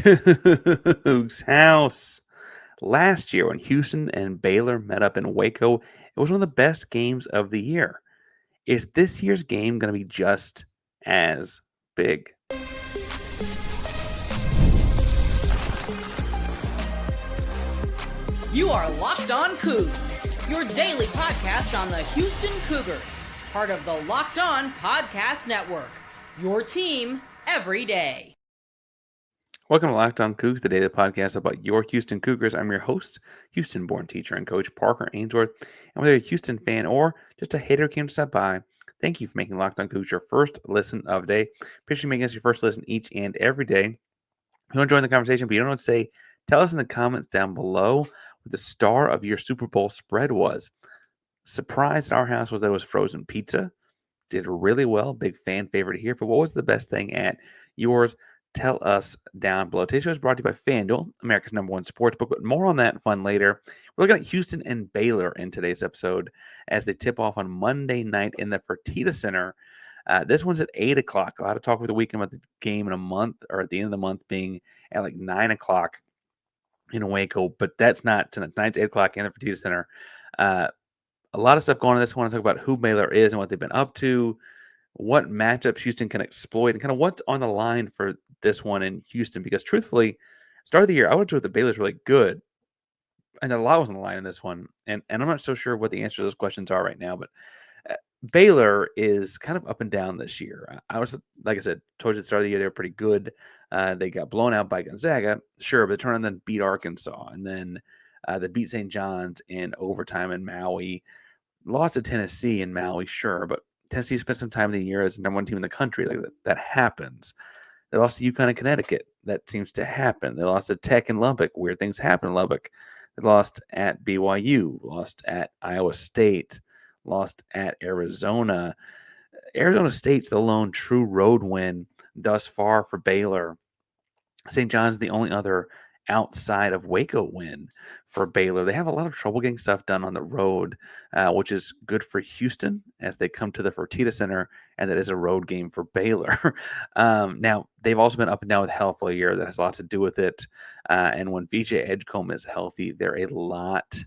Coogs house. Last year, when Houston and Baylor met up in Waco, it was one of the best games of the year. Is this year's game going to be just as big? You are Locked On Cougs, your daily podcast on the Houston Cougars, part of the Locked On Podcast Network, your team every day. Welcome to Locked On Coogs, the daily podcast about your Houston Cougars. I'm your host, Houston-born teacher and coach Parker Ainsworth. And whether you're a Houston fan or just a hater who came to stop by, thank you for making Locked On Coogs your first listen of the day. Appreciate you making us your first listen each and every day. If you want to join the conversation, but you don't know what to say, tell us in the comments down below what the star of your Super Bowl spread was. Surprise at our house was that it was frozen pizza. Did really well. Big fan favorite here. But what was the best thing at yours? Tell us down below. Today's show is brought to you by FanDuel, America's #1 sportsbook. But more on that fun later. We're looking at Houston and Baylor in today's episode as they tip off on Monday night in the Fertitta Center. This one's at 8 o'clock. A lot of talk over the weekend about the game in a month or at the end of the month being at like 9 o'clock in Waco. But that's not tonight. Tonight's 8 o'clock in the Fertitta Center. A lot of stuff going on in this one. I want to talk about who Baylor is and what they've been up to, what matchups Houston can exploit, and kind of what's on the line for this one in Houston. Because truthfully, start of the year, I would have thought the Baylor's really good, and a lot was on the line in this one. And I'm not so sure what the answer to those questions are right now, but Baylor is kind of up and down this year. I was, like I said, towards the start of the year, they were pretty good. They got blown out by Gonzaga, sure, but they turned and then beat Arkansas, and then they beat St. John's in overtime in Maui. Lost to Tennessee in Maui, sure, but Tennessee spent some time in the year as the #1 team in the country. Like that happens. They lost to UConn and Connecticut. That seems to happen. They lost to Tech and Lubbock. Weird things happen in Lubbock. They lost at BYU, lost at Iowa State, lost at Arizona. Arizona State's the lone true road win thus far for Baylor. St. John's the only other outside of Waco win for Baylor. They have a lot of trouble getting stuff done on the road, which is good for Houston as they come to the Fertitta Center, and that is a road game for Baylor. Now, they've also been up and down with health all year. That has a lot to do with it. And when VJ Edgecombe is healthy, they're a lot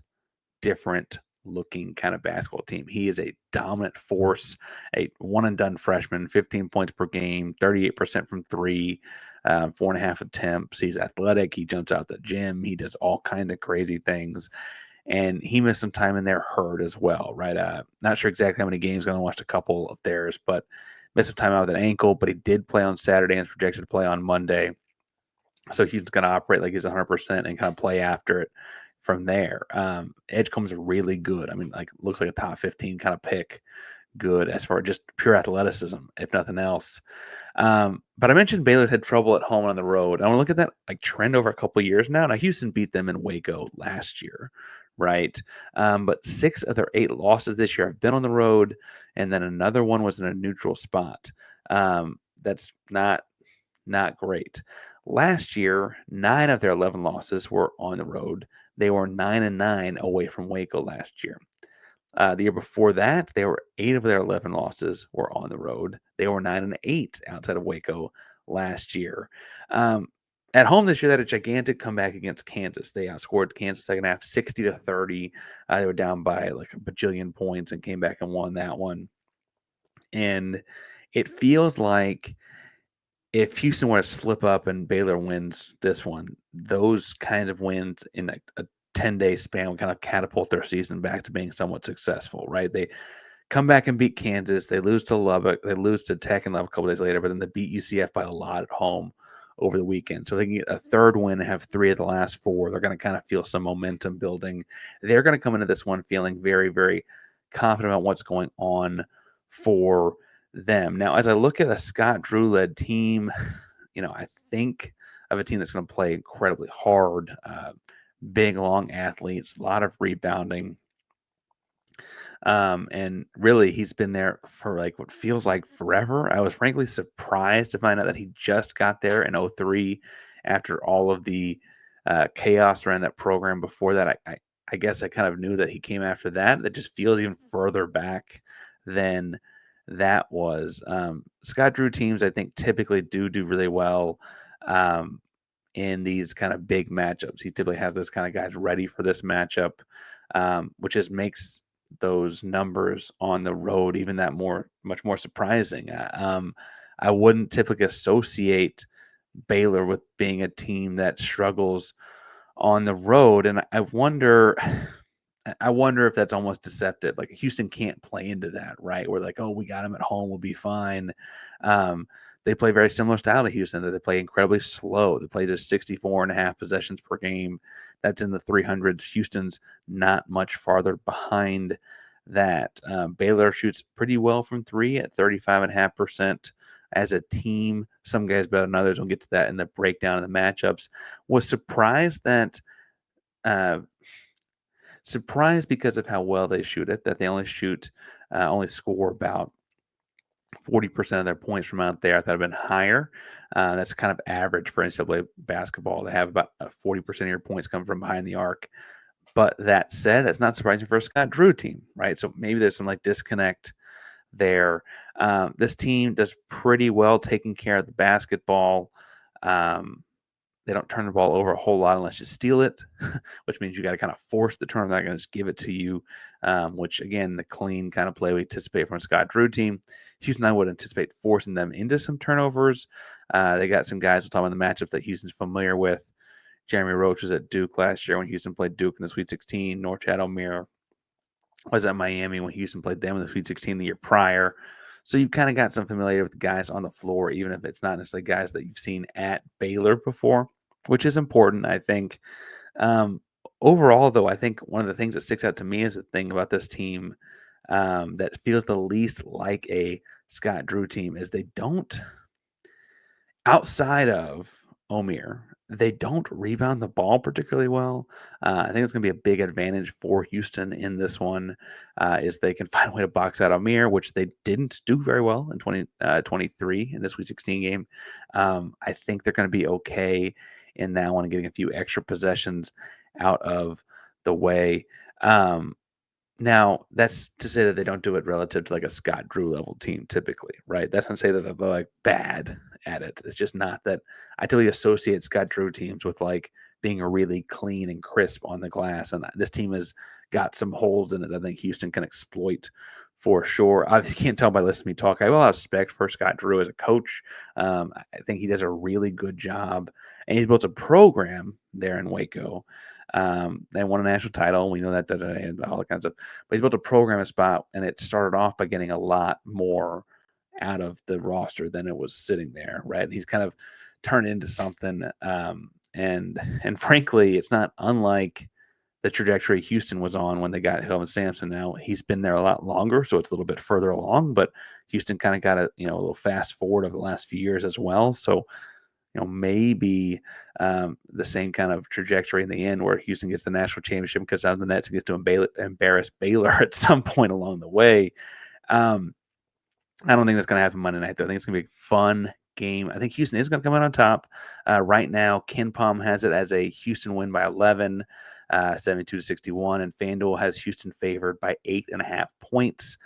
different looking kind of basketball team. He is a dominant force, a one and done freshman, 15 points per game, 38% from three, 4.5 attempts. He's athletic. He jumps out the gym. He does all kinds of crazy things. And he missed some time in there hurt as well, right? Not sure exactly how many games. I only watched a couple of theirs, but missed some time out with an ankle. But he did play on Saturday and is projected to play on Monday. So he's going to operate like he's 100% and kind of play after it from there. Edgecombe's really good. I mean, like looks like a top 15 kind of pick. Good as far as just pure athleticism, if nothing else. But I mentioned Baylor had trouble at home and on the road. I want to look at that like trend over a couple of years now. Now Houston beat them in Waco last year, right? But 6 of their 8 losses this year have been on the road, and then another one was in a neutral spot. That's not great. Last year, 9 of their 11 losses were on the road. They were 9-9 away from Waco last year. The year before that, they were 8 of their 11 losses were on the road. They were 9-8 outside of Waco last year. At home this year, they had a gigantic comeback against Kansas. They outscored Kansas second half 60-30. They were down by like a bajillion points and came back and won that one. And it feels like if Houston were to slip up and Baylor wins this one, those kinds of wins in a 10-day span would kind of catapult their season back to being somewhat successful, right? They come back and beat Kansas. They lose to Lubbock. They lose to Tech and Lubbock a couple days later, but then they beat UCF by a lot at home over the weekend. So they can get a third win and have 3 of the last 4. They're going to kind of feel some momentum building. They're going to come into this one feeling very, very confident about what's going on for them. Now, as I look at a Scott Drew-led team, I think of a team that's going to play incredibly hard, big, long athletes, a lot of rebounding. And really, he's been there for like what feels like forever. I was frankly surprised to find out that he just got there in 2003 after all of the chaos around that program before that. I guess I kind of knew that he came after that. That just feels even further back than that was. Scott Drew teams, I think, typically do really well in these kind of big matchups. He typically has those kind of guys ready for this matchup, which just makes those numbers on the road even that much more surprising. I wouldn't typically associate Baylor with being a team that struggles on the road, and I wonder. I wonder if that's almost deceptive. Like Houston can't play into that, right? We're like, oh, we got them at home, we'll be fine. Um, they play very similar style to Houston. That they play incredibly slow. They play just 64 and a half possessions per game. That's in the 300s. Houston's not much farther behind that. Baylor shoots pretty well from three at 35.5% as a team. Some guys better than others. We'll get to that in the breakdown of the matchups. Was surprised that. Surprised because of how well they shoot it, that they only score about 40% of their points from out there. I thought it'd been higher. That's kind of average for NCAA basketball to have about 40% of your points come from behind the arc. But that said, that's not surprising for a Scott Drew team, right? So maybe there's some like disconnect there. This team does pretty well taking care of the basketball. They don't turn the ball over a whole lot unless you steal it, which means you got to kind of force the turnover. They're not going to just give it to you, which, again, the clean kind of play we anticipate from a Scott Drew team. Houston, I would anticipate forcing them into some turnovers. They got some guys we'll talk about in the matchup that Houston's familiar with. Jeremy Roach was at Duke last year when Houston played Duke in the Sweet 16. Norchad Omier was at Miami when Houston played them in the Sweet 16 the year prior. So you've kind of got some familiarity with the guys on the floor, even if it's not necessarily guys that you've seen at Baylor before, which is important, I think. Overall, though, I think one of the things that sticks out to me is the thing about this team that feels the least like a Scott Drew team is they don't, outside of Omier, they don't rebound the ball particularly well. I think it's going to be a big advantage for Houston in this one is they can find a way to box out Omier, which they didn't do very well in 2023 in this Sweet 16 game. I think they're going to be okay in that one and getting a few extra possessions out of the way. Now, that's to say that they don't do it relative to like a Scott Drew level team typically, right? That's not to say that they're like bad at it. It's just not that I typically associate Scott Drew teams with like being really clean and crisp on the glass. And this team has got some holes in it that I think Houston can exploit for sure. I can't tell by listening to me talk. I have a lot of respect for Scott Drew as a coach. I think he does a really good job. And he's built a program there in Waco. They won a national title. We know that and all that kinds of. But he's built a program spot, and it started off by getting a lot more out of the roster than it was sitting there, right? And he's kind of turned into something. And frankly, it's not unlike the trajectory Houston was on when they got Kelvin Sampson. Now he's been there a lot longer, so it's a little bit further along. But Houston kind of got a little fast forward over the last few years as well. So maybe the same kind of trajectory in the end where Houston gets the national championship because out of the Nets and gets to embarrass Baylor at some point along the way. I don't think that's going to happen Monday night, though. I think it's going to be a fun game. I think Houston is going to come out on top. Right now, Ken Palm has it as a Houston win by 11, 72-61, and FanDuel has Houston favored by 8.5 points.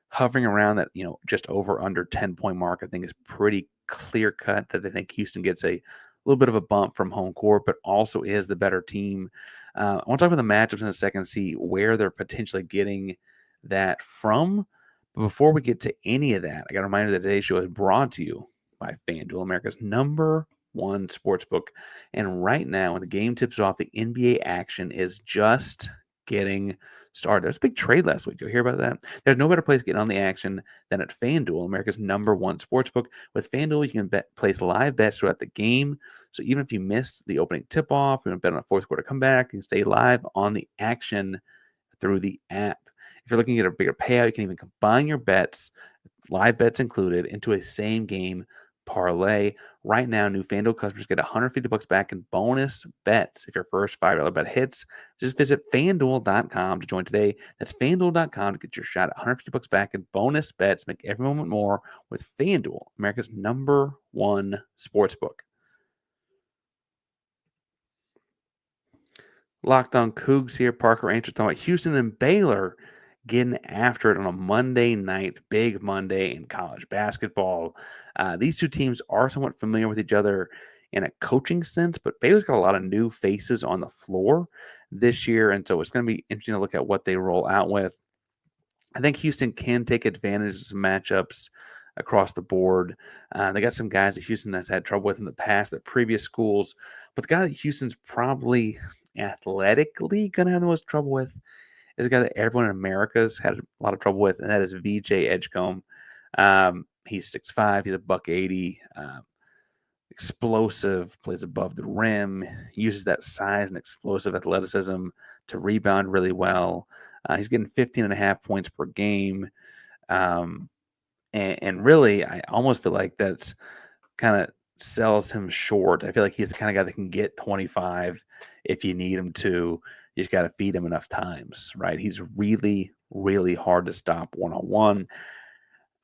Hovering around that, just over under 10-point mark, I think is pretty clear cut that I think Houston gets a little bit of a bump from home court, but also is the better team. I want to talk about the matchups in a second, see where they're potentially getting that from. But before we get to any of that, I got to remind you that today's show is brought to you by FanDuel, America's #1 sportsbook. And right now, when the game tips off, the NBA action is just getting started. There's a big trade last week. You'll hear about that. There's no better place to get on the action than at FanDuel, America's #1 sportsbook. With FanDuel, you can place live bets throughout the game. So even if you miss the opening tip-off, you want to bet on a fourth quarter comeback, you can stay live on the action through the app. If you're looking at a bigger payout, you can even combine your bets, live bets included, into a same-game parlay. Right now, new FanDuel customers get $150 back in bonus bets if your first $5 bet hits. Just visit FanDuel.com to join today. That's FanDuel.com to get your shot at $150 back in bonus bets. Make every moment more with FanDuel, America's #1 sportsbook. Locked on Coogs here. Parker Ainsworth talking about Houston and Baylor getting after it on a Monday night, big Monday in college basketball. These two teams are somewhat familiar with each other in a coaching sense, but Baylor's got a lot of new faces on the floor this year, and so it's going to be interesting to look at what they roll out with. I think Houston can take advantage of some matchups across the board. They got some guys that Houston has had trouble with in the past at previous schools, but the guy that Houston's probably athletically going to have the most trouble with is a guy that everyone in America's had a lot of trouble with, and that is VJ Edgecombe. He's 6'5", he's a $180, explosive, plays above the rim, uses that size and explosive athleticism to rebound really well. He's getting 15.5 points per game. And really, I almost feel like that's kind of sells him short. I feel like he's the kind of guy that can get 25 if you need him to. You just got to feed him enough times, right? He's really, really hard to stop one-on-one.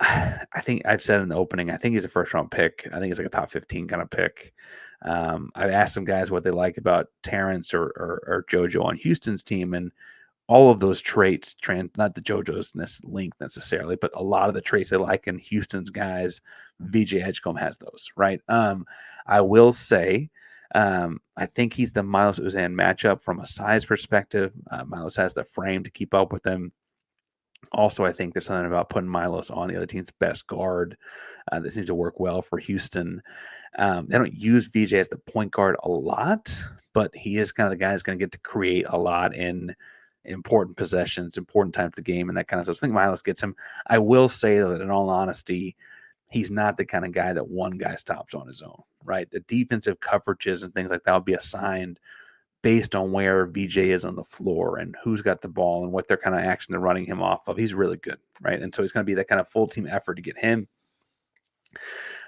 I think I've said in the opening, I think he's a first-round pick. I think he's like a top 15 kind of pick. I've asked some guys what they like about Terrence or JoJo on Houston's team, and all of those traits, not the JoJo's length necessarily, but a lot of the traits they like in Houston's guys, VJ Edgecombe has those, right? I will say, I think he's the Milos Uzan matchup from a size perspective. Milos has the frame to keep up with him. Also, I think there's something about putting Milos on the other team's best guard that seems to work well for Houston. They don't use VJ as the point guard a lot, but he is kind of the guy that's going to get to create a lot in important possessions, important times of the game, and that kind of stuff. So I think Milos gets him. I will say, though, that in all honesty, he's not the kind of guy that one guy stops on his own, right? The defensive coverages and things like that will be assigned based on where VJ is on the floor and who's got the ball and what their kind of action they're running him off of. He's really good, right? And so it's going to be that kind of full team effort to get him.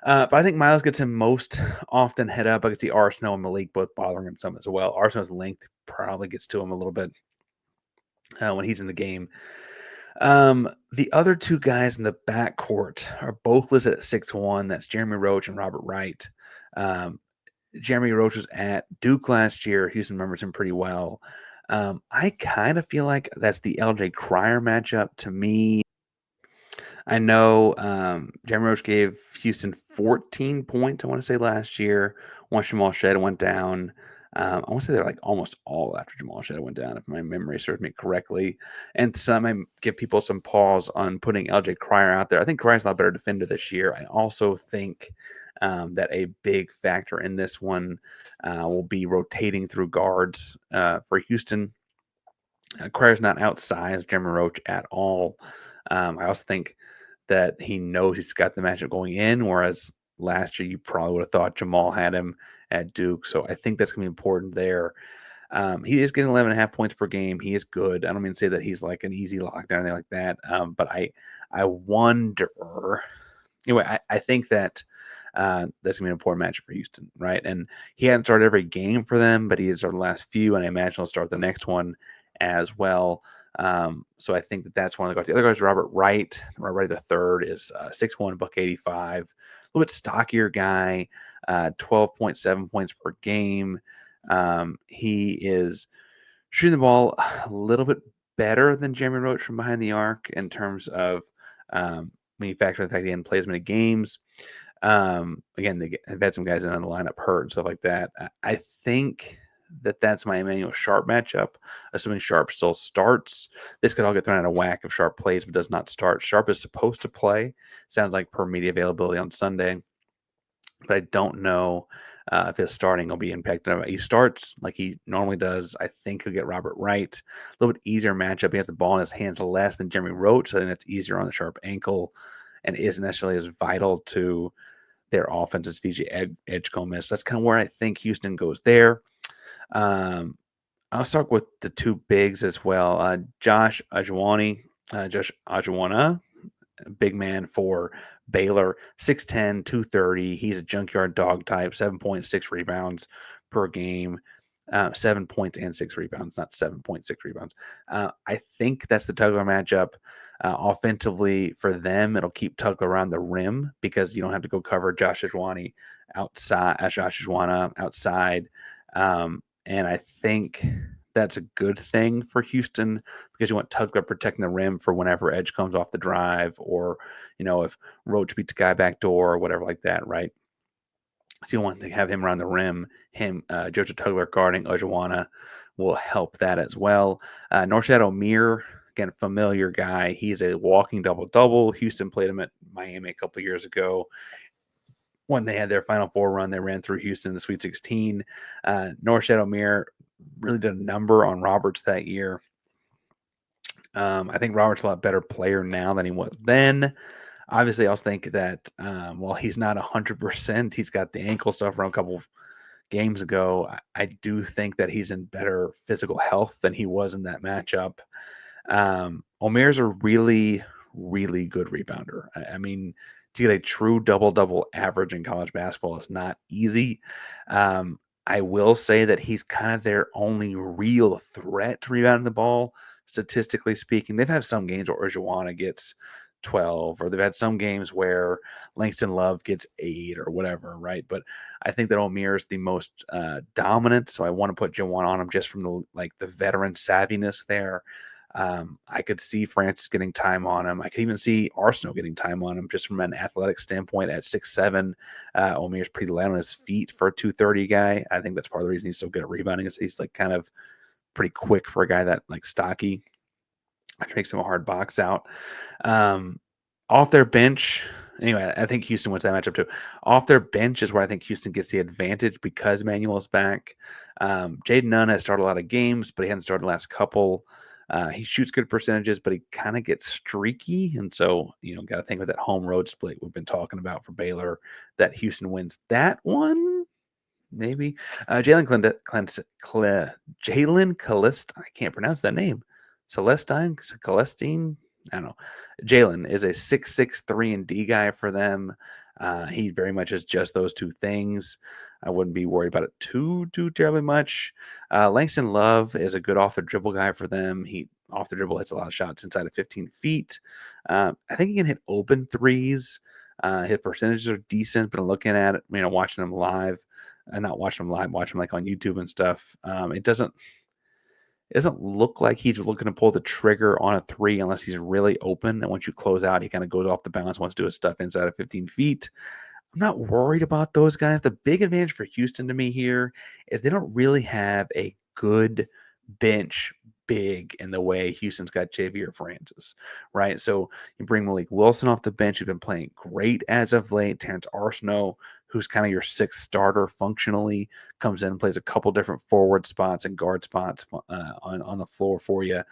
But I think Miles gets him most often head up. I can see Arsenal and Malik both bothering him some as well. Arsenal's length probably gets to him a little bit when he's in the game. The other two guys in the backcourt are both listed at 6'1". That's Jeremy Roach and Robert Wright. Jeremy Roach was at Duke last year. Houston remembers him pretty well. I kind of feel like that's the LJ Cryer matchup to me. I know Jeremy Roach gave Houston 14 points, I want to say, last year. Once Jamal Shead went down. I want to say they're like almost all after Jamal Shead went down, if my memory serves me correctly. And so I might give people some pause on putting LJ Cryer out there. I think Cryer's a lot better defender this year. I also think that a big factor in this one will be rotating through guards for Houston. Cryer's not outsized Jeremy Roach at all. I also think that he knows he's got the matchup going in, whereas last year you probably would have thought Jamal had him at Duke. So I think that's going to be important there. He is getting 11.5 points per game. He is good. I don't mean to say that he's like an easy lockdown or anything like that. But I wonder. Anyway, I think that that's going to be an important matchup for Houston, right? And he hasn't started every game for them, but he has started the last few, and I imagine he'll start the next one as well. So I think that that's one of the guards. The other guard is Robert Wright. Robert Wright the third is 6'1", $185. A little bit stockier guy, 12.7 points per game. He is shooting the ball a little bit better than Jeremy Roach from behind the arc in terms of when you factor in the fact he didn't play as many games. Again, they've had some guys in on the lineup hurt and stuff like that. I think that's my Emmanuel Sharp matchup, assuming Sharp still starts. This could all get thrown out of whack if Sharp plays but does not start. Sharp is supposed to play. Sounds like per media availability on Sunday. But I don't know if his starting will be impacted. He starts like he normally does. I think he'll get Robert Wright. A little bit easier matchup. He has the ball in his hands less than Jeremy Roach, so I think that's easier on the Sharp ankle and isn't necessarily as vital to their offense as VJ Edgecombe is. So that's kind of where I think Houston goes there. I'll start with the two bigs as well. Josh Ajuana, big man for Baylor, 6'10", 230. He's a junkyard dog type, 7.6 rebounds per game. 7 points and 6 rebounds, not 7.6 rebounds. I think that's the Tugler matchup. Offensively, for them, it'll keep Tugler around the rim because you don't have to go cover Josh Ajuana outside. And I think that's a good thing for Houston because you want Tugler protecting the rim for whenever Edge comes off the drive or, if Roach beats a guy back door or whatever like that, right? So you want to have him around the rim. Jojo Tugler guarding Ojuana will help that as well. Norchad O'Meara, again, familiar guy. He's a walking double-double. Houston played him at Miami a couple years ago when they had their Final Four run. They ran through Houston in the Sweet 16. Norchad O'Meara really did a number on Roberts that year. I think Roberts a lot better player now than he was then. Obviously, I also think that while he's not 100%, he's got the ankle stuff from a couple games ago. I do think that he's in better physical health than he was in that matchup. O'Meara's a really, really good rebounder. I mean, to get a true double-double average in college basketball is not easy. I will say that he's kind of their only real threat to rebounding the ball, statistically speaking. They've had some games where Urjuana gets 12, or they've had some games where Langston Love gets 8 or whatever, right? But I think that O'Meara is the most dominant, so I want to put Juwan on him just from the veteran savviness there. I could see Francis getting time on him. I could even see Arsenault getting time on him just from an athletic standpoint at 6'7". O'Meara's pretty light on his feet for a 230 guy. I think that's part of the reason he's so good at rebounding is he's like kind of pretty quick for a guy that like stocky, which makes him a hard box out. Off their bench, anyway, I think Houston wins that matchup too. Off their bench is where I think Houston gets the advantage because Manuel's back. Jaden Nunn has started a lot of games, but he hasn't started the last couple. He shoots good percentages, but he kind of gets streaky. And so, got to think of that home road split we've been talking about for Baylor, that Houston wins that one. Maybe. Jalen Callist, I can't pronounce that name. Celestine? I don't know. Jalen is a 6'6", 3-and-D guy for them. He very much is just those two things. I wouldn't be worried about it too terribly much. Langston Love is a good off-the-dribble guy for them. He off-the-dribble hits a lot of shots inside of 15 feet. I think he can hit open threes. His percentages are decent, but I'm looking at it, watching him live. Not watching him live, watching him like on YouTube and stuff. It doesn't look like he's looking to pull the trigger on a three unless he's really open. And once you close out, he kind of goes off the bounce, wants to do his stuff inside of 15 feet. I'm not worried about those guys. The big advantage for Houston to me here is they don't really have a good bench big in the way Houston's got Javier Francis, right? So you bring Malik Wilson off the bench, who's been playing great as of late. Terrence Arsenault, who's kind of your sixth starter functionally, comes in and plays a couple different forward spots and guard spots on the floor for you.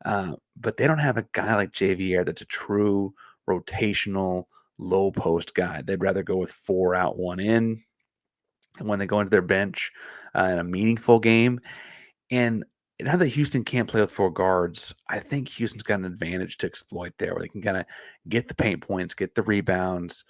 But they don't have a guy like Javier that's a true rotational low post guy. They'd rather go with 4 out, 1 in. And when they go into their bench in a meaningful game, and now that Houston can't play with 4 guards, I think Houston's got an advantage to exploit there, where they can kind of get the paint points, get the rebounds,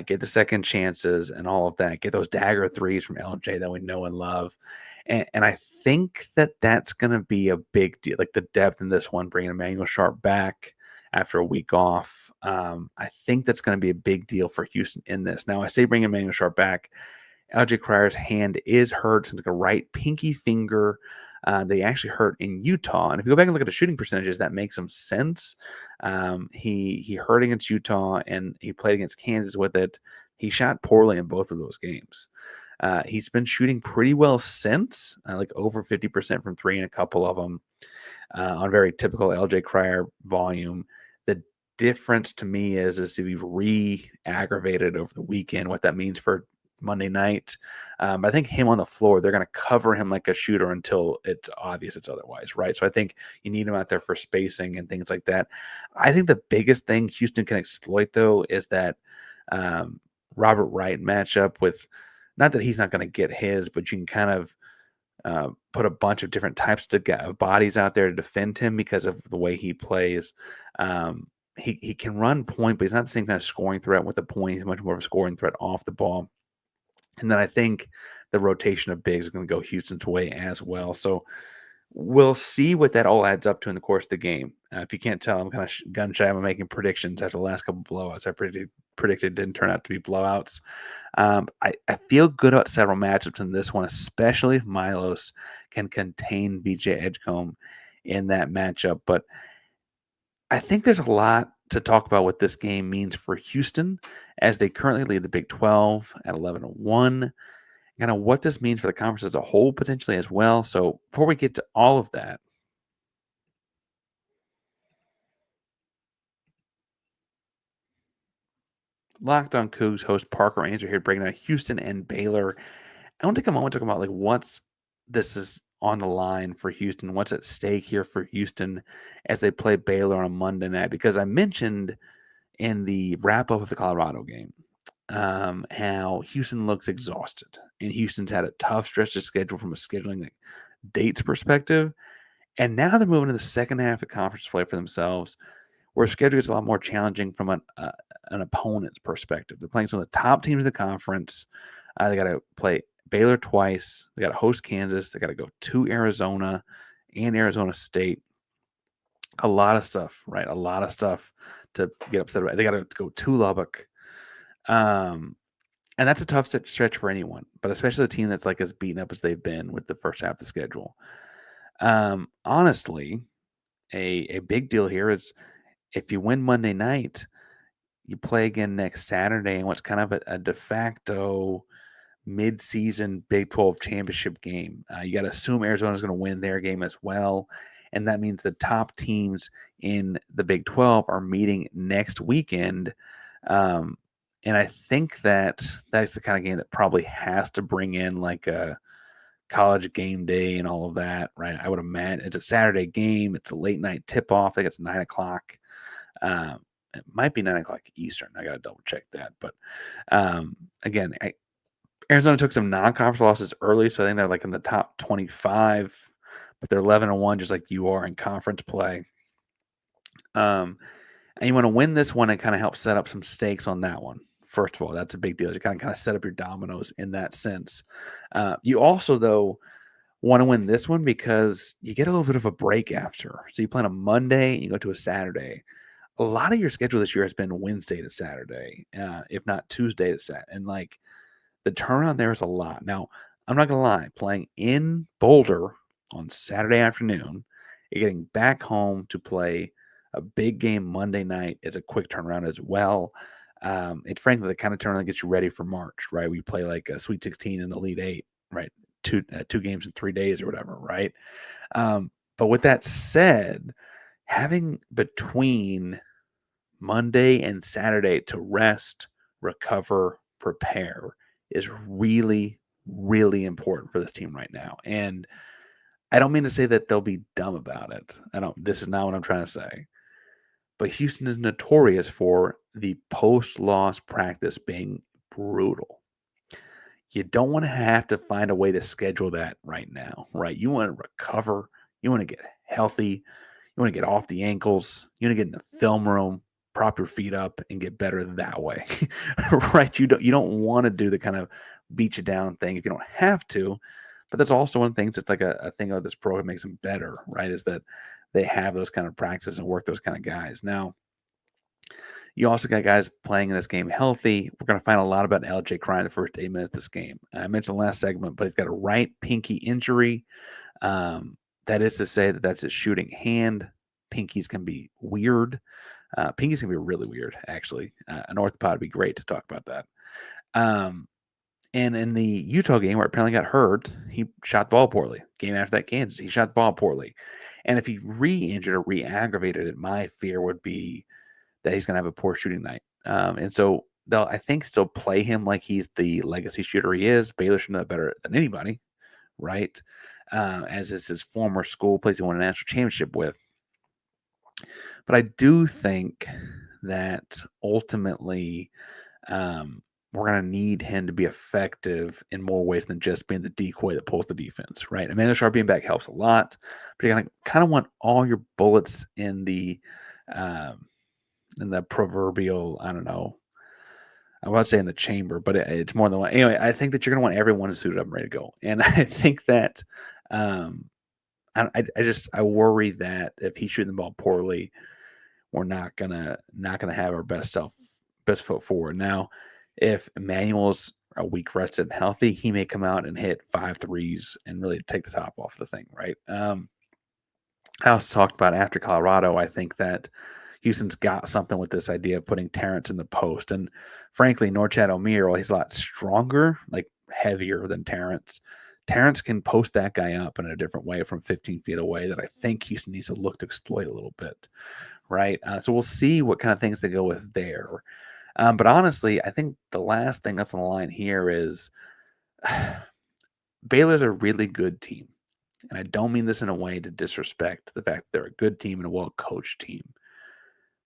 get the second chances, and all of that. Get those dagger threes from LJ that we know and love. And I think that that's going to be a big deal. Like the depth in this one, bringing Emmanuel Sharp back after a week off. I think that's going to be a big deal for Houston in this. Now, I say bring Emmanuel Sharp back. LJ Cryer's hand is hurt. It's like a right pinky finger. They actually hurt in Utah. And if you go back and look at the shooting percentages, that makes some sense. He hurt against Utah, and he played against Kansas with it. He shot poorly in both of those games. He's been shooting pretty well since, like over 50% from 3 in a couple of them on very typical LJ Cryer volume. The difference to me is to be re-aggravated over the weekend, what that means for Monday night. I think him on the floor, they're going to cover him like a shooter until it's obvious it's otherwise, right? So I think you need him out there for spacing and things like that. I think the biggest thing Houston can exploit, though, is that Robert Wright matchup with, not that he's not going to get his, but you can kind of put a bunch of different types of bodies out there to defend him because of the way he plays. He can run point, but he's not the same kind of scoring threat with the point. He's much more of a scoring threat off the ball. And then I think the rotation of bigs is going to go Houston's way as well. So we'll see what that all adds up to in the course of the game. If you can't tell, I'm kind of gun shy. I'm making predictions after the last couple of blowouts. I predicted didn't turn out to be blowouts. I feel good about several matchups in this one, especially if Milos can contain BJ Edgecombe in that matchup. But I think there's a lot to talk about what this game means for Houston as they currently lead the Big 12 at 11-1, kind of what this means for the conference as a whole potentially as well. So before we get to all of that, Locked on Cougs host Parker Ainsworth here breaking down Houston and Baylor. I want to take a moment to talk about what's this is on the line for Houston, what's at stake here for Houston as they play Baylor on a Monday night, because I mentioned in the wrap up of the Colorado game how Houston looks exhausted, and Houston's had a tough stretch of schedule from a scheduling dates perspective, and now they're moving to the second half of conference play for themselves, where schedule is a lot more challenging from an opponent's perspective. They're playing some of the top teams in the conference. They got to play Baylor twice. They got to host Kansas. They got to go to Arizona and Arizona State. A lot of stuff, right? A lot of stuff to get upset about. They got to go to Lubbock. And that's a tough stretch for anyone, but especially a team that's as beaten up as they've been with the first half of the schedule. Honestly, a big deal here is if you win Monday night, you play again next Saturday in what's kind of a de facto mid-season Big 12 championship game. You got to assume Arizona's going to win their game as well, and that means the top teams in the Big 12 are meeting next weekend. And I think that's the kind of game that probably has to bring in a college game day and all of that, right? I would imagine it's a Saturday game. It's a late night tip off. I think it's 9 o'clock. It might be 9 o'clock Eastern. I got to double check that. But again, Arizona took some non-conference losses early, so I think they're in the top 25, but they're 11-1, just like you are in conference play. And you want to win this one and kind of help set up some stakes on that one. First of all, that's a big deal. You kind of set up your dominoes in that sense. You also, though, want to win this one because you get a little bit of a break after. So you play on a Monday, and you go to a Saturday. A lot of your schedule this year has been Wednesday to Saturday, if not Tuesday to Saturday. And the turnaround there is a lot. Now, I'm not going to lie, playing in Boulder on Saturday afternoon, you're getting back home to play a big game Monday night is a quick turnaround as well. It's frankly the kind of turnaround that gets you ready for March, right? We play a Sweet 16 and Elite 8, right? Two games in 3 days or whatever, right? But with that said, having between Monday and Saturday to rest, recover, prepare is really, really important for this team right now. And I don't mean to say that they'll be dumb about it. This is not what I'm trying to say. But Houston is notorious for the post-loss practice being brutal. You don't want to have to find a way to schedule that right now, right? You want to recover. You want to get healthy. You want to get off the ankles. You want to get in the film room, prop your feet up, and get better that way, right? You don't want to do the kind of beat you down thing if you don't have to. But that's also one of the things that's a thing of this program makes them better, right? Is that they have those kind of practices and work those kind of guys. Now, you also got guys playing in this game healthy. We're going to find a lot about LJ Cryer in the first 8 minutes of this game. I mentioned the last segment, but he's got a right pinky injury. That is to say that's his shooting hand. Pinkies can be weird. Pinkies can be really weird, actually. An orthopod would be great to talk about that. And in the Utah game where it apparently got hurt, he shot the ball poorly. Game after that, Kansas, he shot the ball poorly. And if he re-injured or re-aggravated it, my fear would be that he's going to have a poor shooting night. And so they'll, I think, still play him like he's the legacy shooter he is. Baylor should know that better than anybody, right? As is his former school, place he won a national championship with. But I do think that ultimately we're going to need him to be effective in more ways than just being the decoy that pulls the defense, right? Emmanuel Sharp being back helps a lot, but you're going to kind of want all your bullets in the proverbial, I don't know, I was say in the chamber, but it's more than one. Anyway, I think that you're going to want everyone to suit up and ready to go. And I think that I worry that if he's shooting the ball poorly, we're not gonna have our best foot forward. Now, if Emmanuel's a week rested and healthy, he may come out and hit 5 threes and really take the top off the thing, right? I also talked about after Colorado, I think that Houston's got something with this idea of putting Terrence in the post. And frankly, Norchad O'Meara, while he's a lot stronger, like heavier than Terrence, Terrence can post that guy up in a different way from 15 feet away that I think Houston needs to look to exploit a little bit, right? So we'll see what kind of things they go with there. But honestly, I think the last thing that's on the line here is Baylor's a really good team. And I don't mean this in a way to disrespect the fact that they're a good team and a well-coached team.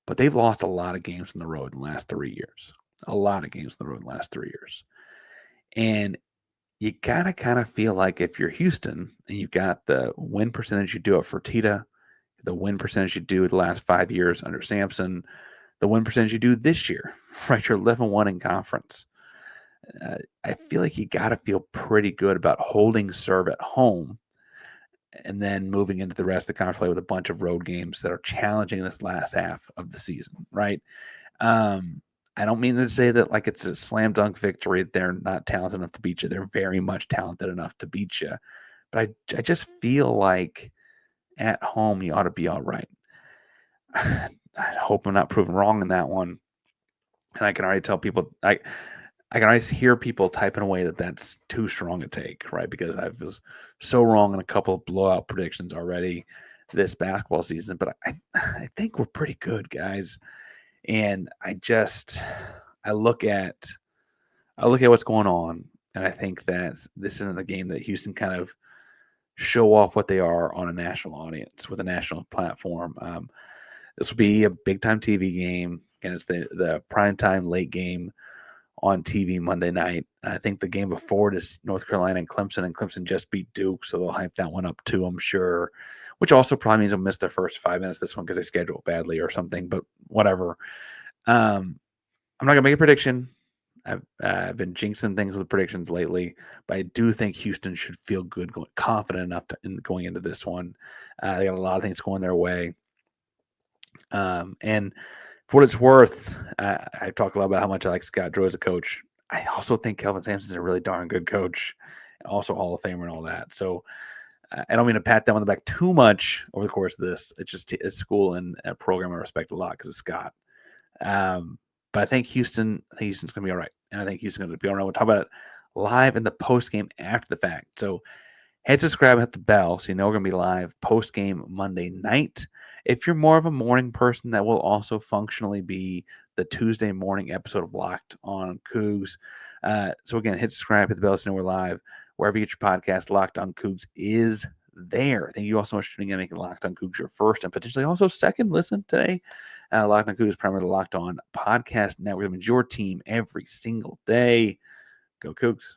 But they've lost a lot of games on the road in the last 3 years. A lot of games on the road in the last 3 years. And you gotta kind of feel like if you're Houston and you've got the win percentage you do at Fertitta, the win percentage you do the last 5 years under Sampson, the win percentage you do this year, right? You're 11-1 in conference. I feel like you got to feel pretty good about holding serve at home and then moving into the rest of the conference play with a bunch of road games that are challenging this last half of the season, right? I don't mean to say that like it's a slam dunk victory. They're not talented enough to beat you. They're very much talented enough to beat you. But I just feel like at home you ought to be all right. I hope I'm not proven wrong in that one. And I can already tell people I can always hear people typing away that that's too strong a take, right? Because I was so wrong in a couple of blowout predictions already this basketball season. But I think we're pretty good, guys. And I look at what's going on, and I think that this isn't a game that Houston kind of show off what they are on a national audience with a national platform. This will be a big time TV game. Again, it's the primetime late game on TV Monday night. I think the game before it is North Carolina and Clemson just beat Duke, so they'll hype that one up too, I'm sure, which also probably means they'll miss their first 5 minutes this one because they schedule it badly or something, but whatever. I'm not going to make a prediction. I've been jinxing things with predictions lately, but I do think Houston should feel good, confident enough going into this one. They got a lot of things going their way. And for what it's worth, I talked a lot about how much I like Scott Drew as a coach. I also think Kelvin Sampson's a really darn good coach, and also Hall of Famer and all that. So I don't mean to pat them on the back too much over the course of this. It's just a school and a program I respect a lot because it's Scott. But I think Houston's going to be all right. And I think Houston's going to be all right. We'll talk about it live in the post game after the fact. So hit subscribe, hit the bell so you know we're going to be live post game Monday night. If you're more of a morning person, that will also functionally be the Tuesday morning episode of Locked on Coogs. So again, hit subscribe, hit the bell so you know we're live. Wherever you get your podcast, Locked on Coogs is there. Thank you all so much for tuning in and making Locked on Coogs your first and potentially also second listen today. Locked on Coogs, primarily Locked on Podcast Network. That means your team every single day. Go Coogs.